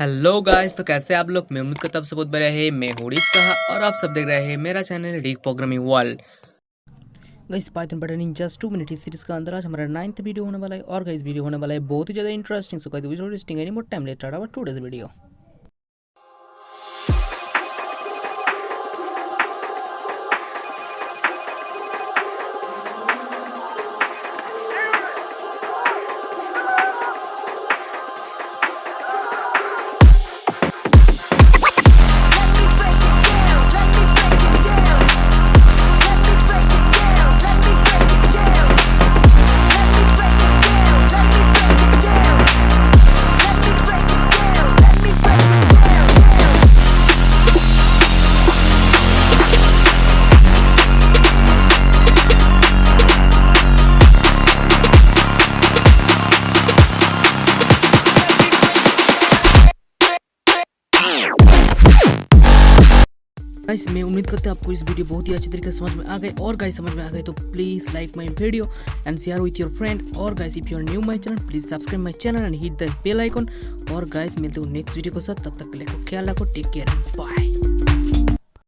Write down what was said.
Hello guys, तो कैसे आप लोग। मैं उम्मीद करता हूँ आप सब बहुत बढ़िया है। मैं हूँ रीक साहा और आप सब देख रहे हैं मेरा channel rig programming world. Guys Python button in just 2 minute इस सीरीज का अंदर आज हमारा 9th वीडियो होने वाला है और गाइस वीडियो होने वाला है बहुत ही ज़्यादा interesting. So guys video interesting any more time let start our today's video. Guys मैं उम्मीद करता हूँ आपको इस वीडियो बहुत ही अच्छी तरीके से समझ में आ गए और गाइस समझ में आ गए तो please like my video and share with your friend और guys if you are new my channel please subscribe my channel and hit the bell icon. और गाइस मिलते हैं नेक्स्ट वीडियो के साथ, तब तक के लिए ख्याल रखो, टेक केयर, बाय।